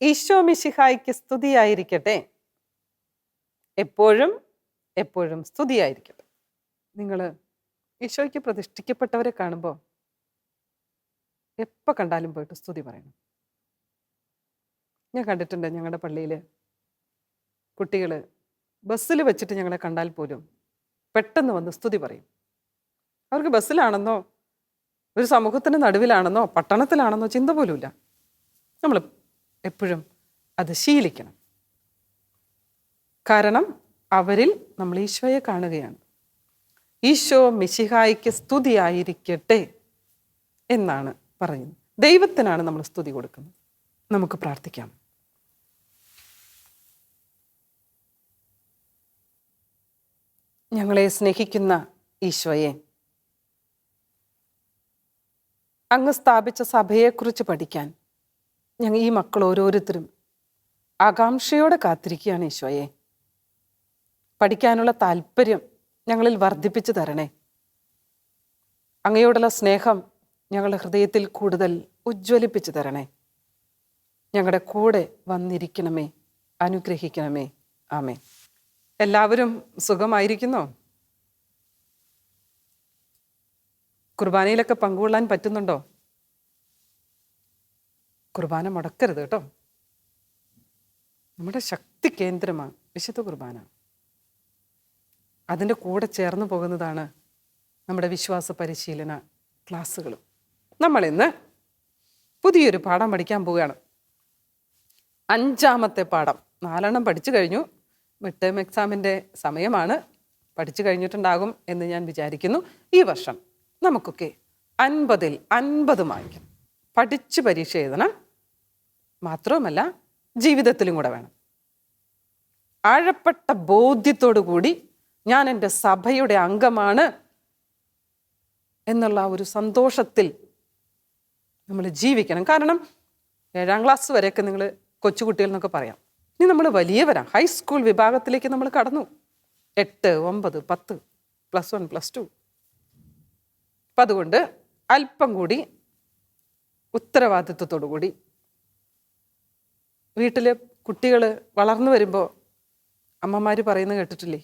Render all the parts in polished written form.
ഈശോ മിശിഹായ്ക്ക് സ്തുതിയായിരിക്കട്ടെ. എപ്പോഴും എപ്പോഴും സ്തുതിയായിരിക്കട്ടെ. നിങ്ങൾ ഈശോയ്ക്ക് പ്രതിഷ്ഠിക്കപ്പെട്ടവരെ കാണുമ്പോൾ എപ്പോൾ കണ്ടാലും പോയിട്ട് സ്തുതി പറയണം. ഞാൻ കണ്ടിട്ടുണ്ട് ഞങ്ങളുടെ പള്ളിയിൽ കുട്ടികൾ ബസ്സിൽ വെച്ചിട്ട് ഞങ്ങളെ കണ്ടാൽ പോലും പെട്ടെന്ന് വന്ന് സ്തുതി പറയും. അവർക്ക് ബസ്സിലാണെന്നോ ഒരു സമൂഹത്തിന് നടുവിലാണെന്നോ പട്ടണത്തിലാണെന്നോ ചിന്ത പോലുമില്ല. നമ്മൾ എപ്പോഴും അത് ശീലിക്കണം. കാരണം അവരിൽ നമ്മൾ ഈശോയെ കാണുകയാണ്. ഈശോ മിശിഹായ്ക്ക് സ്തുതിയായിരിക്കട്ടെ എന്നാണ് പറയുന്നത്. ദൈവത്തിനാണ് നമ്മൾ സ്തുതി കൊടുക്കുന്നത്. നമുക്ക് പ്രാർത്ഥിക്കാം. ഞങ്ങളെ സ്നേഹിക്കുന്ന ഈശോയെ, അങ്ങ് സ്ഥാപിച്ച സഭയെക്കുറിച്ച് പഠിക്കാൻ ഞങ്ങൾ ഈ മക്കൾ ഓരോരുത്തരും ആകാംക്ഷയോടെ കാത്തിരിക്കുകയാണ്. ഈശോയെ, പഠിക്കാനുള്ള താല്പര്യം ഞങ്ങളിൽ വർദ്ധിപ്പിച്ചു തരണേ. അങ്ങയോടുള്ള സ്നേഹം ഞങ്ങളുടെ ഹൃദയത്തിൽ കൂടുതൽ ഉജ്ജ്വലിപ്പിച്ചു തരണേ. ഞങ്ങളുടെ കൂടെ വന്നിരിക്കണമേ, അനുഗ്രഹിക്കണമേ. ആമേൻ. എല്ലാവരും സുഖമായിരിക്കുന്നോ? കുർബാനയിലൊക്കെ പങ്കുകൊള്ളാൻ പറ്റുന്നുണ്ടോ? കുർബാന മുടക്കരുത് കേട്ടോ. നമ്മുടെ ശക്തി കേന്ദ്രമാണ് വിശുദ്ധ കുർബാന. അതിൻ്റെ കൂടെ ചേർന്ന് പോകുന്നതാണ് നമ്മുടെ വിശ്വാസ പരിശീലന ക്ലാസ്സുകളും. നമ്മളിന്ന് പുതിയൊരു പാഠം പഠിക്കാൻ പോവുകയാണ്. 5ാമത്തെ പാഠം. 4 പഠിച്ചു കഴിഞ്ഞു. മിഡ് ടേം എക്സാമിൻ്റെ സമയമാണ്. പഠിച്ചു കഴിഞ്ഞിട്ടുണ്ടാകും എന്ന് ഞാൻ വിചാരിക്കുന്നു. ഈ വർഷം നമുക്കൊക്കെ 50ൽ 50 വാങ്ങിക്കണം. പഠിച്ച് പരീക്ഷ എഴുതണം. മാത്രവുമല്ല ജീവിതത്തിലും കൂടെ വേണം. ആഴപ്പെട്ട ബോധ്യത്തോടു കൂടി ഞാൻ എൻ്റെ സഭയുടെ അംഗമാണ് എന്നുള്ള ഒരു സന്തോഷത്തിൽ നമ്മൾ ജീവിക്കണം. കാരണം 7ാം ക്ലാസ് വരെയൊക്കെ നിങ്ങൾ കൊച്ചുകുട്ടികൾ എന്നൊക്കെ പറയാം. ഇനി നമ്മൾ വലിയവരാണ്. ഹൈസ്കൂൾ വിഭാഗത്തിലേക്ക് നമ്മൾ കടന്നു. 8, 9, 10, +1, +2. അപ്പം അതുകൊണ്ട് അല്പം കൂടി ഉത്തരവാദിത്വത്തോടു കൂടി വീട്ടിലെ കുട്ടികൾ വളർന്നു വരുമ്പോൾ അമ്മമാർ പറയുന്നത് കേട്ടിട്ടില്ലേ,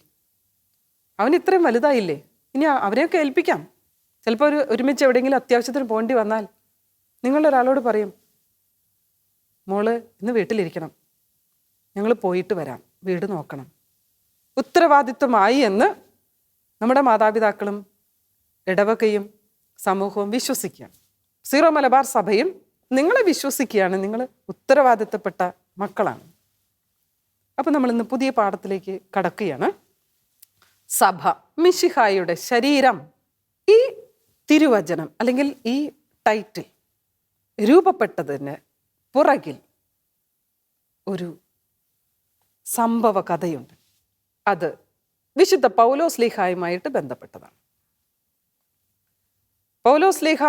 അവൻ ഇത്രയും വലുതായില്ലേ, ഇനി അവരെയൊക്കെ ഏൽപ്പിക്കാം. ചിലപ്പോൾ ഒരുമിച്ച് എവിടെയെങ്കിലും അത്യാവശ്യത്തിന് പോകേണ്ടി വന്നാൽ നിങ്ങളൊരാളോട് പറയും, മോള് ഇന്ന് വീട്ടിലിരിക്കണം, ഞങ്ങൾ പോയിട്ട് വരാം, വീട് നോക്കണം. ഉത്തരവാദിത്വമായി എന്ന് നമ്മുടെ മാതാപിതാക്കളും ഇടവകയും സമൂഹവും വിശ്വസിക്കുകയാണ്. സീറോ മലബാർ സഭയും നിങ്ങളെ വിശ്വസിക്കുകയാണ്. നിങ്ങൾ ഉത്തരവാദിത്തപ്പെട്ട മക്കളാണ്. അപ്പം നമ്മളിന്ന് പുതിയ പാഠത്തിലേക്ക് കടക്കുകയാണ്. സഭ മിശിഹായുടെ ശരീരം. ഈ തിരുവചനം അല്ലെങ്കിൽ ഈ ടൈറ്റിൽ രൂപപ്പെട്ടതിന് പുറകിൽ ഒരു സംഭവ കഥയുണ്ട്. അത് വിശുദ്ധ പൗലോസ്ലീഹായുമായിട്ട് ബന്ധപ്പെട്ടതാണ്. പൗലോസ്ലീഹ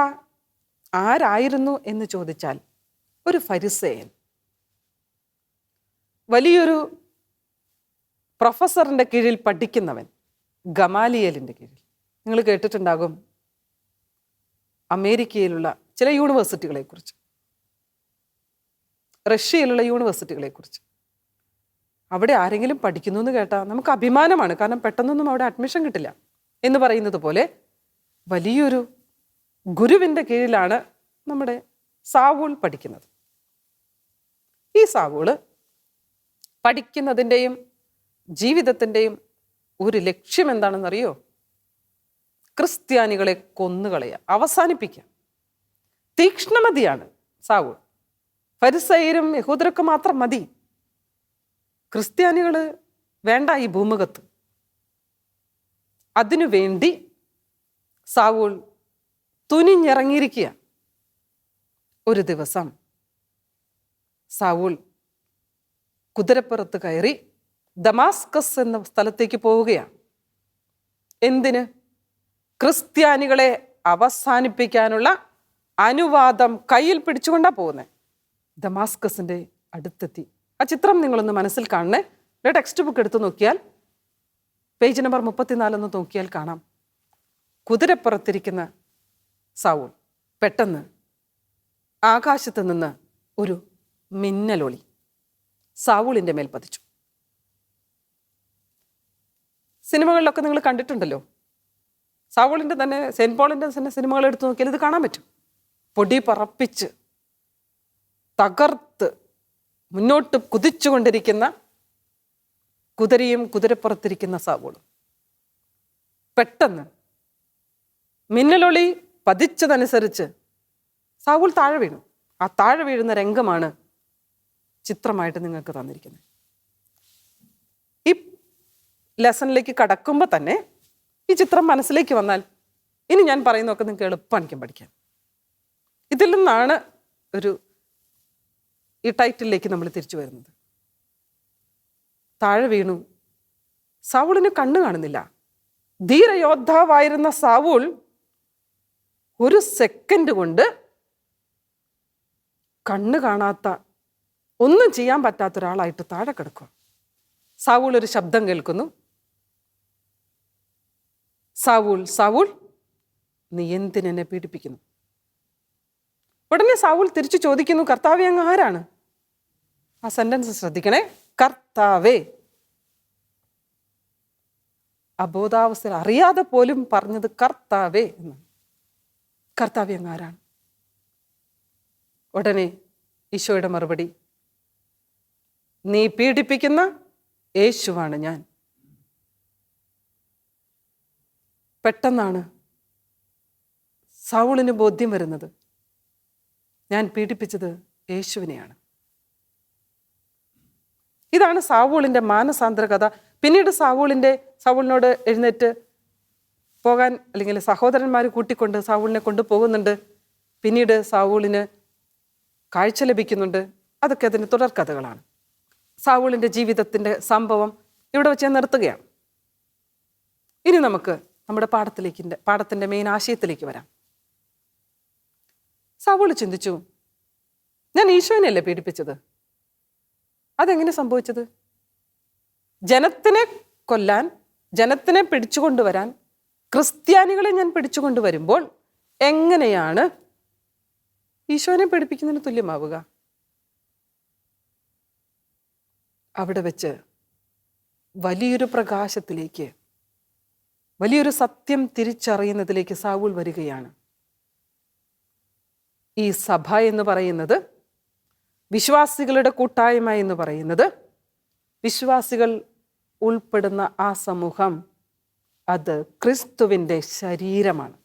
ആരായിരുന്നു എന്ന് ചോദിച്ചാൽ ഒരു ഫരിസേയൻ, വലിയൊരു പ്രൊഫസറിൻ്റെ കീഴിൽ പഠിക്കുന്നവൻ, ഗമാലിയേലിൻ്റെ കീഴിൽ. നിങ്ങൾ കേട്ടിട്ടുണ്ടാകും അമേരിക്കയിലുള്ള ചില യൂണിവേഴ്സിറ്റികളെക്കുറിച്ച്, റഷ്യയിലുള്ള യൂണിവേഴ്സിറ്റികളെക്കുറിച്ച്. അവിടെ ആരെങ്കിലും പഠിക്കുന്നു എന്ന് കേട്ടാൽ നമുക്ക് അഭിമാനമാണ്. കാരണം പെട്ടെന്നൊന്നും അവിടെ അഡ്മിഷൻ കിട്ടില്ല എന്ന് പറയുന്നത് പോലെ വലിയൊരു ഗുരുവിൻ്റെ കീഴിലാണ് നമ്മുടെ സാവൂൾ പഠിക്കുന്നത്. ഈ സാവൂള് പഠിക്കുന്നതിൻ്റെയും ജീവിതത്തിൻ്റെയും ഒരു ലക്ഷ്യം എന്താണെന്നറിയോ? ക്രിസ്ത്യാനികളെ കൊന്നുകളയുക, അവസാനിപ്പിക്കുക. തീക്ഷ്ണമതിയാണ് സാവൂൾ. ഫരിസയരും യഹൂദരൊക്കെ മാത്രം മതി, ക്രിസ്ത്യാനികൾ വേണ്ട ഈ ഭൂമുഖത്ത്. അതിനുവേണ്ടി സാവൂൾ തുനിഞ്ഞിറങ്ങിയിരിക്കുക. ഒരു ദിവസം സാവൂൾ കുതിരപ്പുറത്ത് കയറി ദമാസ്കസ് എന്ന സ്ഥലത്തേക്ക് പോവുകയാണ്. എന്തിന്? ക്രിസ്ത്യാനികളെ അവസാനിപ്പിക്കാനുള്ള അനുവാദം കയ്യിൽ പിടിച്ചുകൊണ്ടാണ് പോകുന്നത്. ദമാസ്കസിൻ്റെ അടുത്തെത്തി. ആ ചിത്രം നിങ്ങളൊന്ന് മനസ്സിൽ കാണണേ. ടെക്സ്റ്റ് ബുക്ക് എടുത്ത് നോക്കിയാൽ പേജ് നമ്പർ 34 നോക്കിയാൽ കാണാം. കുതിരപ്പുറത്തിരിക്കുന്ന സൗൾ പെട്ടെന്ന് ആകാശത്ത് നിന്ന് ഒരു മിന്നലൊളി സൗളിൻ്റെ മേൽ പതിച്ചു. സിനിമകളിലൊക്കെ നിങ്ങൾ കണ്ടിട്ടുണ്ടല്ലോ, സൗളിൻ്റെ തന്നെ, സെയിൻറ്റ് പോളിൻ്റെ തന്നെ സിനിമകൾ എടുത്തു നോക്കിയാൽ ഇത് കാണാൻ പറ്റും. പൊടി പറപ്പിച്ച് തകർത്ത് മുന്നോട്ട് കുതിച്ചുകൊണ്ടിരിക്കുന്ന കുതിരയും കുതിരപ്പുറത്തിരിക്കുന്ന സൗളും. പെട്ടെന്ന് മിന്നലൊളി പതിച്ചതനുസരിച്ച് സൗൾ താഴെ വീണു. ആ താഴെ വീഴുന്ന രംഗമാണ് ചിത്രമായിട്ട് നിങ്ങൾക്ക് തന്നിരിക്കുന്നത്. ഈ ലെസണിലേക്ക് കടക്കുമ്പോൾ തന്നെ ഈ ചിത്രം മനസ്സിലേക്ക് വന്നാൽ ഇനി ഞാൻ പറയുന്നതൊക്കെ നിങ്ങൾക്ക് എളുപ്പമായിരിക്കും പഠിക്കാൻ. ഇതിൽ നിന്നാണ് ഈ ടൈറ്റിലേക്ക് നമ്മൾ തിരിച്ചു വരുന്നത്. താഴെ വീണു. സൗളിന് കണ്ണ് കാണുന്നില്ല. ധീരയോദ്ധാവായിരുന്ന സൗൾ ഒരു സെക്കൻഡ് കൊണ്ട് കണ്ണ് കാണാത്ത, ഒന്നും ചെയ്യാൻ പറ്റാത്ത ഒരാളായിട്ട് താഴെ കിടക്കുക. സൗൾ ഒരു ശബ്ദം കേൾക്കുന്നു, സൗൾ സൗൾ നീ എന്തിനെന്നെ പീഡിപ്പിക്കുന്നു? ഉടനെ സൗൾ തിരിച്ചു ചോദിക്കുന്നു, കർത്താവേ അങ്ങ് ആരാണ്? ആ സെന്റൻസ് ശ്രദ്ധിക്കണേ, കർത്താവേ. അബോധാവസ്ഥയിൽ അറിയാതെ പോലും പറഞ്ഞത് കർത്താവേ എന്ന്. കർത്താവേ അങ്ങ് ആരാണ്? ഉടനെ ഈശോയുടെ മറുപടി, നീ പീഡിപ്പിക്കുന്ന യേശുവാണ് ഞാൻ. പെട്ടെന്നാണ് സൗളിന് ബോധ്യം വരുന്നത്, ഞാൻ പീഡിപ്പിച്ചത് യേശുവിനെയാണ്. ഇതാണ് സൗളിൻ്റെ മാനസാന്തര കഥ. പിന്നീട് സൗളിനോട് എഴുന്നേറ്റ് പോകാൻ, അല്ലെങ്കിൽ സഹോദരന്മാർ കൂട്ടിക്കൊണ്ട് സൗളിനെ കൊണ്ടുപോകുന്നുണ്ട്. പിന്നീട് സൗളിന് കാഴ്ച ലഭിക്കുന്നുണ്ട്. അതൊക്കെ അതിൻ്റെ തുടർക്കഥകളാണ്. സൗളിൻ്റെ ജീവിതത്തിൻ്റെ സംഭവം ഇവിടെ വെച്ച് ഞാൻ നിർത്തുകയാണ്. ഇനി നമുക്ക് നമ്മുടെ പാഠത്തിൻ്റെ മെയിൻ ആശയത്തിലേക്ക് വരാം. സൗൾ ചിന്തിച്ചു, ഞാൻ ഈശോനെയല്ലേ പീഡിപ്പിച്ചത്? അതെങ്ങനെ സംഭവിച്ചത്? ജനത്തിനെ കൊല്ലാൻ, ജനത്തിനെ പിടിച്ചുകൊണ്ടുവരാൻ ക്രിസ്ത്യാനികളെ ഞാൻ പിടിച്ചുകൊണ്ടുവരുമ്പോൾ എങ്ങനെയാണ് ഈശോനെ പീഡിപ്പിക്കുന്നതിന് തുല്യമാവുക? അവിടെ വെച്ച് വലിയൊരു പ്രകാശത്തിലേക്ക്, വലിയൊരു സത്യം തിരിച്ചറിയുന്നതിലേക്ക് സൗൾ വരികയാണ്. ഈ സഭ എന്ന് പറയുന്നത്, വിശ്വാസികളുടെ കൂട്ടായ്മ എന്ന് പറയുന്നത്, വിശ്വാസികൾ ഉൾപ്പെടുന്ന ആ സമൂഹം, അത് ക്രിസ്തുവിൻ്റെ ശരീരമാണ്.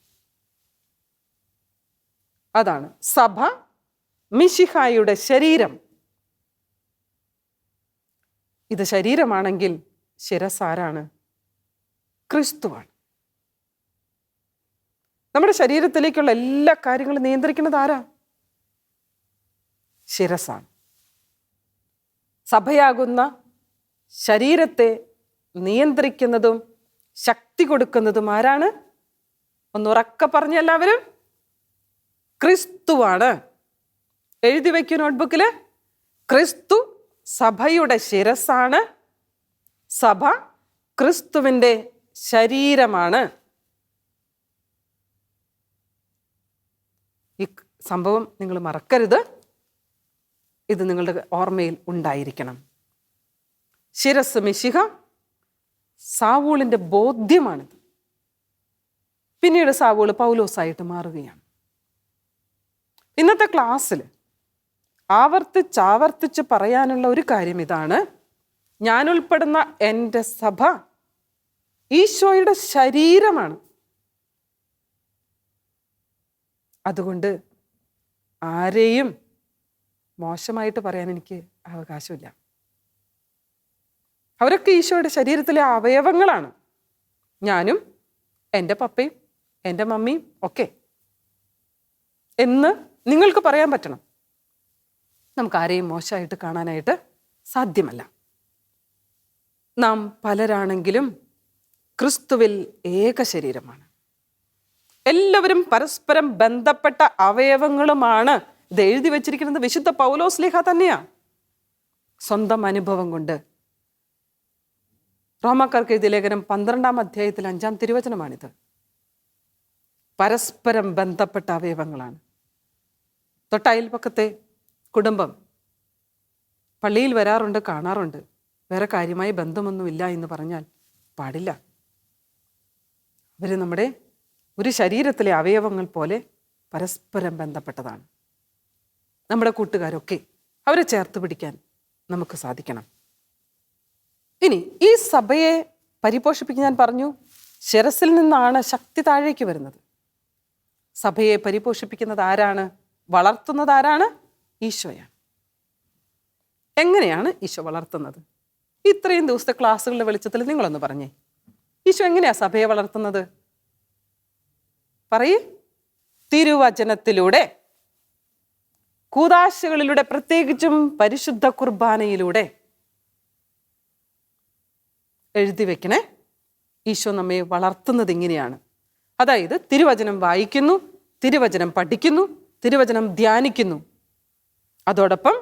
അതാണ് സഭ, മിശിഹായുടെ ശരീരം. ഇത് ശരീരമാണെങ്കിൽ ശിരസാരാണ്? ക്രിസ്തുവാണ്. നമ്മുടെ ശരീരത്തിലേക്കുള്ള എല്ലാ കാര്യങ്ങളും നിയന്ത്രിക്കുന്നത് ആരാ? ശിരസാണ്. സഭയാകുന്ന ശരീരത്തെ നിയന്ത്രിക്കുന്നതും ശക്തി കൊടുക്കുന്നതും ആരാണ്? ഒന്നുറക്കെ പറഞ്ഞ എല്ലാവരും, ക്രിസ്തുവാണ്. എഴുതി വയ്ക്കൂ നോട്ട്ബുക്കിൽ, ക്രിസ്തു സഭയുടെ ശിരസാണ്, സഭ ക്രിസ്തുവിൻ്റെ ശരീരമാണ്. ഈ സംഭവം നിങ്ങൾ മറക്കരുത്. ഇത് നിങ്ങളുടെ ഓർമ്മയിൽ ഉണ്ടായിരിക്കണം. ശിരസ് മിശിഹ, സാവൂളിൻ്റെ ബോധ്യമാണിത്. പിന്നീട് സാവൂൾ പൗലോസായിട്ട് മാറുകയാണ്. ഇന്നത്തെ ക്ലാസ്സിൽ ആവർത്തിച്ച് പറയാനുള്ള ഒരു കാര്യം ഇതാണ്: ഞാൻ ഉൾപ്പെടുന്ന എൻ്റെ സഭ ഈശോയുടെ ശരീരമാണ്. അതുകൊണ്ട് ആരെയും മോശമായിട്ട് പറയാൻ എനിക്ക് അവകാശമില്ല. അവരൊക്കെ ഈശോയുടെ ശരീരത്തിലെ അവയവങ്ങളാണ്. ഞാനും എൻ്റെ പപ്പയും എൻ്റെ മമ്മിയും ഒക്കെ എന്ന് നിങ്ങൾക്ക് പറയാൻ പറ്റണം. നമുക്ക് ആരെയും മോശമായിട്ട് കാണാനായിട്ട് സാധ്യമല്ല. നാം പലരാണെങ്കിലും ക്രിസ്തുവിൽ ഏക ശരീരമാണ്. എല്ലാവരും പരസ്പരം ബന്ധപ്പെട്ട അവയവങ്ങളുമാണ്. ഇത് എഴുതി വച്ചിരിക്കുന്നത് വിശുദ്ധ പൗലോസ്ലീഹ തന്നെയാണ്, സ്വന്തം അനുഭവം കൊണ്ട്. റോമാക്കാർക്ക് എഴുതിയ ലേഖനം 12-ാം അധ്യായത്തിൽ 5-ാം തിരുവചനമാണിത്. പരസ്പരം ബന്ധപ്പെട്ട അവയവങ്ങളാണ്. തൊട്ടയൽപക്കത്തെ കുടുംബം പള്ളിയിൽ വരാറുണ്ട്, കാണാറുണ്ട്, വേറെ കാര്യമായ ബന്ധമൊന്നുമില്ല എന്ന് പറഞ്ഞാൽ പാടില്ല. അവർ നമ്മുടെ ഒരു ശരീരത്തിലെ അവയവങ്ങൾ പോലെ പരസ്പരം ബന്ധപ്പെട്ടതാണ്. നമ്മുടെ കൂട്ടുകാരൊക്കെ അവരെ ചേർത്ത് പിടിക്കാൻ നമുക്ക് സാധിക്കണം. ഇനി ഈ സഭയെ പരിപോഷിപ്പിക്കാൻ ഞാൻ പറഞ്ഞു, ശിരസിൽ നിന്നാണ് ശക്തി താഴേക്ക് വരുന്നത്. സഭയെ പരിപോഷിപ്പിക്കുന്നത് ആരാണ്? വളർത്തുന്നത് ആരാണ്? ഈശോയാണ്. എങ്ങനെയാണ് ഈശോ വളർത്തുന്നത്? ഇത്രയും ദിവസത്തെ ക്ലാസ്സുകളുടെ വെളിച്ചത്തിൽ നിങ്ങളൊന്ന് പറഞ്ഞേ, ഈശോ എങ്ങനെയാ സഭയെ വളർത്തുന്നത്? പറയേ. തിരുവചനത്തിലൂടെ, കൂദാശകളിലൂടെ, പ്രത്യേകിച്ചും പരിശുദ്ധ കുർബാനയിലൂടെ. എഴുതി വെക്കണേ, ഈശോ നമ്മെ വളർത്തുന്നത് ഇങ്ങനെയാണ്. അതായത് തിരുവചനം വായിക്കുന്നു, തിരുവചനം പഠിക്കുന്നു, തിരുവചനം ധ്യാനിക്കുന്നു. അതോടൊപ്പം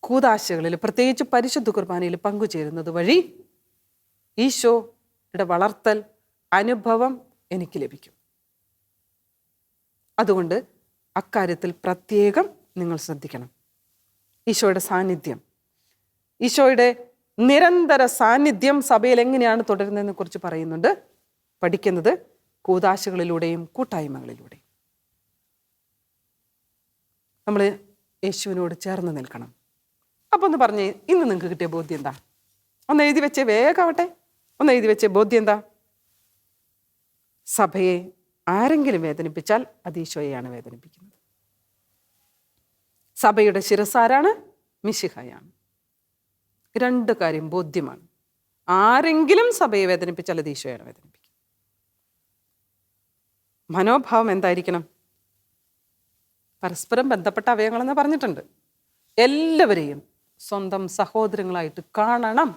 കൂദാശകളിൽ, പ്രത്യേകിച്ച് പരിശുദ്ധ കുർബാനയിൽ പങ്കുചേരുന്നത് വഴി ഈശോയുടെ വളർത്തൽ അനുഭവം എനിക്ക് ലഭിക്കും. അതുകൊണ്ട് അക്കാര്യത്തിൽ പ്രത്യേകം നിങ്ങൾ ശ്രദ്ധിക്കണം. ഈശോയുടെ സാന്നിധ്യം, ഈശോയുടെ നിരന്തര സാന്നിധ്യം സഭയിൽ എങ്ങനെയാണ് തുടരുന്നതിനെ കുറിച്ച് പറയുന്നുണ്ട്. പഠിക്കുന്നത് കൂദാശകളിലൂടെയും കൂട്ടായ്മകളിലൂടെയും. നമ്മൾ യേശുവിനോട് ചേർന്ന് നിൽക്കണം. അപ്പോൾ ഒന്ന് പറഞ്ഞേ, ഇന്ന് നിങ്ങൾക്ക് കിട്ടിയ ബോധ്യം എന്താ? ഒന്ന് എഴുതി വെച്ചേ, വേഗമാവട്ടെ. ഒന്ന് എഴുതി വെച്ചേ, ബോധ്യം എന്താ? സഭയെ ആരെങ്കിലും വേദനിപ്പിച്ചാൽ അത് ഈശോയെയാണ് വേദനിപ്പിക്കുന്നത്. സഭയുടെ ശിരസാരാണ്? മിശിഹായാണ്. രണ്ട് കാര്യം ബോധ്യമാണ്. ആരെങ്കിലും സഭയെ വേദനിപ്പിച്ചാൽ അത് ഈശോയാണ് വേദനിപ്പിക്കുന്നത്. മനോഭാവം എന്തായിരിക്കണം? പരസ്പരം ബന്ധപ്പെട്ട അവയവങ്ങളെന്ന് പറഞ്ഞിട്ടുണ്ട്. എല്ലാവരെയും സ്വന്തം സഹോദരങ്ങളായിട്ട് കാണണം.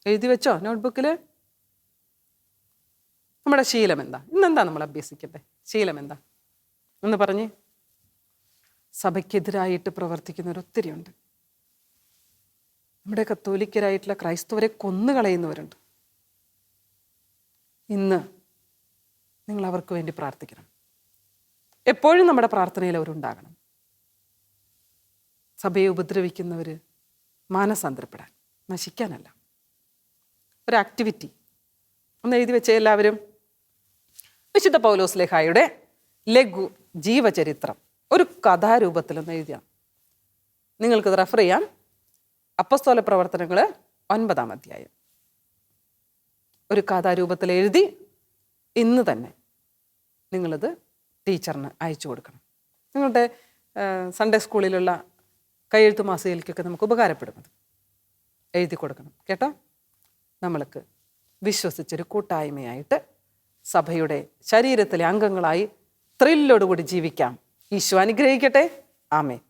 എഴുതി വെച്ചോ നോട്ട്ബുക്കിൽ. നമ്മുടെ ശീലം എന്താ? ഇന്നെന്താ നമ്മൾ അഭ്യസിക്കട്ടെ? ശീലം എന്താ എന്ന് പറഞ്ഞ്. സഭയ്ക്കെതിരായിട്ട് പ്രവർത്തിക്കുന്നവർ ഒത്തിരിയുണ്ട്. നമ്മുടെ കത്തോലിക്കരായിട്ടുള്ള ക്രൈസ്തവരെ കൊന്നുകളയുന്നവരുണ്ട്. ഇന്ന് നിങ്ങൾ അവർക്ക് വേണ്ടി പ്രാർത്ഥിക്കണം. എപ്പോഴും നമ്മുടെ പ്രാർത്ഥനയിൽ അവരുണ്ടാകണം. സഭയെ ഉപദ്രവിക്കുന്നവർ മാനസാന്തരപ്പെടാൻ, നശിക്കാനല്ല. ഒരു ആക്ടിവിറ്റി ഒന്ന് എഴുതി വെച്ചേ എല്ലാവരും. വിശുദ്ധ പൗലോസ്ലേഹായുടെ ലഘു ജീവചരിത്രം ഒരു കഥാരൂപത്തിലൊന്ന് എഴുതിയാം. നിങ്ങൾക്കത് റെഫർ ചെയ്യാം. അപ്പസ്തോല പ്രവർത്തനങ്ങൾ 9-ാം അധ്യായം ഒരു കഥാരൂപത്തിൽ എഴുതി ഇന്ന് തന്നെ നിങ്ങളത് ടീച്ചറിന് അയച്ചു കൊടുക്കണം. നിങ്ങളുടെ സൺഡേ സ്കൂളിലുള്ള കയ്യെഴുത്ത് മാസികയിലേക്കൊക്കെ നമുക്ക് ഉപകാരപ്പെടുന്നത് എഴുതി കൊടുക്കണം കേട്ടോ. നമ്മൾക്ക് വിശ്വസിച്ചൊരു കൂട്ടായ്മയായിട്ട് സഭയുടെ ശരീരത്തിലെ അംഗങ്ങളായി ത്രില്ലോടുകൂടി ജീവിക്കാം. ഈശോ അനുഗ്രഹിക്കട്ടെ. ആമേൻ.